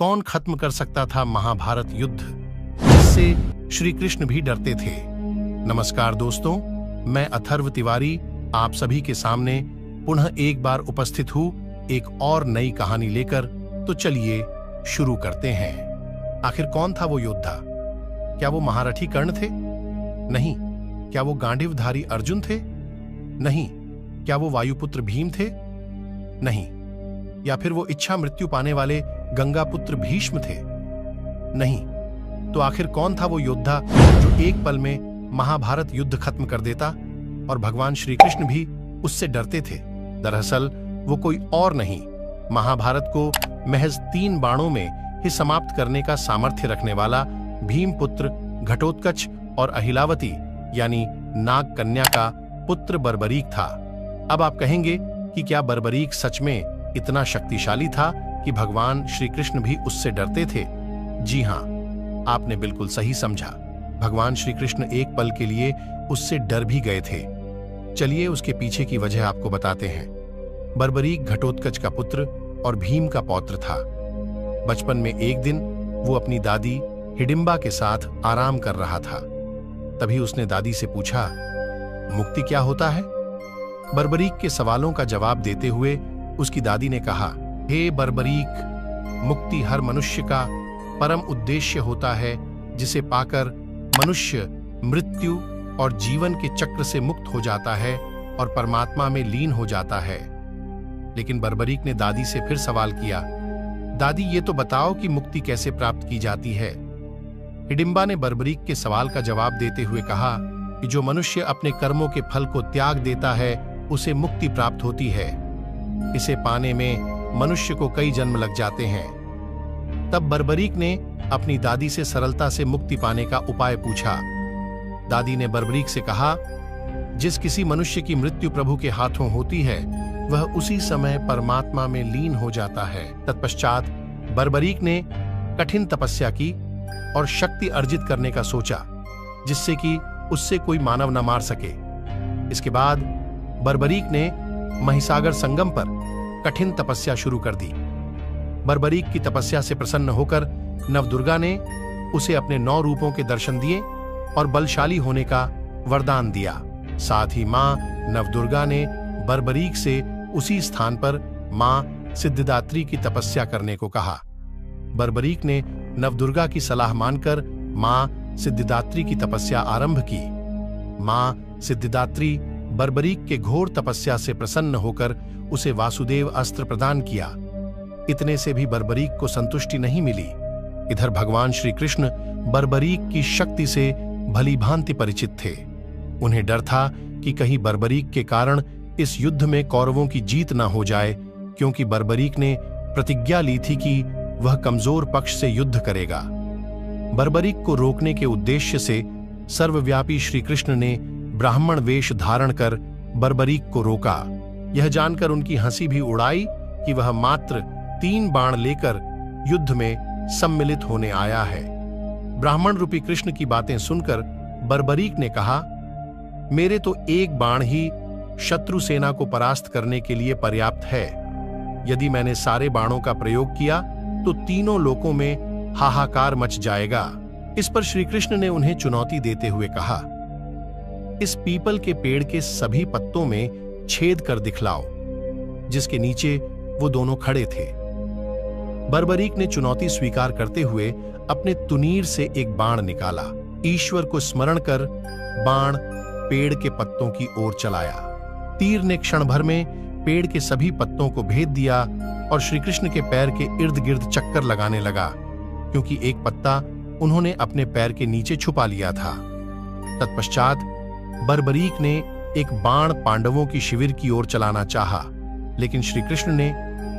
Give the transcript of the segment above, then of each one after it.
कौन खत्म कर सकता था महाभारत युद्ध, इससे श्री कृष्ण भी डरते थे। नमस्कार दोस्तों, मैं अथर्व तिवारी आप सभी के सामने पुनः एक बार उपस्थित हूँ एक और नई कहानी लेकर। तो चलिए शुरू करते हैं। आखिर कौन था वो योद्धा? क्या वो महारथी कर्ण थे? नहीं। क्या वो गांडीवधारी अर्जुन थे? नहीं। क्या वो वायुपुत्र भीम थे? नहीं। या फिर वो इच्छा मृत्यु पाने वाले गंगापुत्र भीष्म थे? नहीं। तो आखिर कौन था वो योद्धा जो एक पल में महाभारत युद्ध खत्म कर देता और भगवान श्री कृष्ण भी उससे डरते थे? दरअसल वो कोई और नहीं, महाभारत को महज 3 बाणों में ही समाप्त करने का सामर्थ्य रखने वाला भीमपुत्र घटोत्कच और अहिलावती यानी नाग कन्या का पुत्र बर्बरीक था। अब आप कहेंगे कि क्या बर्बरीक सच में इतना शक्तिशाली था कि भगवान श्री कृष्ण भी उससे डरते थे? जी हां, आपने बिल्कुल सही समझा। भगवान श्री कृष्ण एक पल के लिए उससे डर भी गए थे। चलिए उसके पीछे की वजह आपको बताते हैं। बर्बरीक घटोत्कच का पुत्र और भीम का पौत्र था। बचपन में एक दिन वो अपनी दादी हिडिंबा के साथ आराम कर रहा था। तभी उसने दादी से पूछा, मुक्ति क्या होता है? बर्बरीक के सवालों का जवाब देते हुए उसकी दादी ने कहा, हे बर्बरीक, मुक्ति हर मनुष्य का परम उद्देश्य होता है, जिसे पाकर मनुष्य मृत्यु और जीवन के चक्र से मुक्त हो जाता है और परमात्मा में लीन हो जाता है। लेकिन बर्बरीक ने दादी से फिर सवाल किया, दादी ये तो बताओ कि मुक्ति कैसे प्राप्त की जाती है? हिडिंबा ने बर्बरीक के सवाल का जवाब देते हुए कहा कि जो मनुष्य अपने कर्मों के फल को त्याग देता है उसे मुक्ति प्राप्त होती है। इसे पाने में मनुष्य को कई जन्म लग जाते हैं। तब बर्बरीक ने अपनी दादी से सरलता से मुक्ति पाने का उपाय पूछा। दादी ने बर्बरीक से कहा, जिस किसी मनुष्य की मृत्यु प्रभु के हाथों होती है वह उसी समय परमात्मा में लीन हो जाता है। तत्पश्चात बर्बरीक ने कठिन तपस्या की और शक्ति अर्जित करने का सोचा, जिससे कि उससे कोई मानव न मार सके। इसके बाद बर्बरीक ने महिसागर संगम पर कठिन तपस्या शुरू कर दी। बर्बरीक की तपस्या से प्रसन्न होकर नवदुर्गा ने उसे अपने 9 रूपों के दर्शन दिए और बलशाली होने का वरदान दिया। साथ ही मां नवदुर्गा ने बर्बरीक से उसी स्थान पर मां सिद्धिदात्री की तपस्या करने को कहा। बर्बरीक ने नवदुर्गा की सलाह मानकर मां सिद्धिदात्री की तपस्या आरंभ की। मां सिद्धिदात्री बर्बरीक के घोर तपस्या से प्रसन्न होकर उसे वासुदेव अस्त्र प्रदान किया। इतने से भी बर्बरीक को संतुष्टि नहीं मिली। इधर भगवान श्री कृष्ण बर्बरीक की शक्ति से भली भांति परिचित थे। उन्हें डर था कि कहीं बर्बरीक के कारण इस युद्ध में कौरवों की जीत न हो जाए, क्योंकि बर्बरीक ने प्रतिज्ञा ली थी कि वह कमजोर पक्ष से युद्ध करेगा। बर्बरीक को रोकने के उद्देश्य से सर्वव्यापी श्री कृष्ण ने ब्राह्मण वेश धारण कर बर्बरीक को रोका। यह जानकर उनकी हंसी भी उड़ाई कि वह मात्र 3 बाण लेकर युद्ध में सम्मिलित होने आया है। ब्राह्मण रूपी कृष्ण की बातें सुनकर बर्बरीक ने कहा, मेरे तो एक बाण ही शत्रु सेना को परास्त करने के लिए पर्याप्त है। यदि मैंने सारे बाणों का प्रयोग किया तो तीनों लोकों में हाहाकार मच जाएगा। इस पर श्री कृष्ण ने उन्हें चुनौती देते हुए कहा, इस पीपल के पेड़ के सभी पत्तों में छेद कर दिखलाओ, जिसके नीचे वो दोनों खड़े थे। बर्बरीक ने चुनौती स्वीकार करते हुए अपने तुनीर से एक बाण निकाला। ईश्वर को स्मरण कर बाण पेड़ के पत्तों की ओर चलाया। तीर ने क्षण भर में पेड़ के सभी पत्तों को भेद दिया और श्री कृष्ण के पैर के इर्द गिर्द चक्कर लगाने लगा, क्योंकि एक पत्ता उन्होंने अपने पैर के नीचे छुपा लिया था। तत्पश्चात बर्बरीक ने एक बाण पांडवों की शिविर की ओर चलाना चाहा, लेकिन श्री कृष्ण ने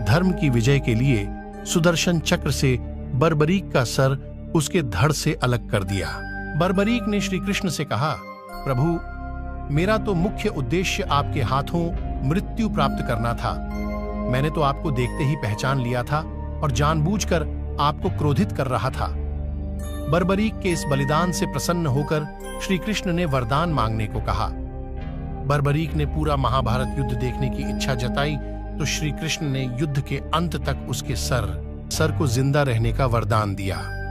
धर्म की विजय के लिए सुदर्शन चक्र से बर्बरीक का सर उसके धड़ से अलग कर दिया। बर्बरीक ने श्री कृष्ण से कहा, प्रभु, मेरा तो मुख्य उद्देश्य आपके हाथों मृत्यु प्राप्त करना था। मैंने तो आपको देखते ही पहचान लिया था और जानबूझकर आपको क्रोधित कर रहा था। बर्बरीक के इस बलिदान से प्रसन्न होकर श्री कृष्ण ने वरदान मांगने को कहा। बर्बरीक ने पूरा महाभारत युद्ध देखने की इच्छा जताई तो श्री कृष्ण ने युद्ध के अंत तक उसके सर सर को जिंदा रहने का वरदान दिया।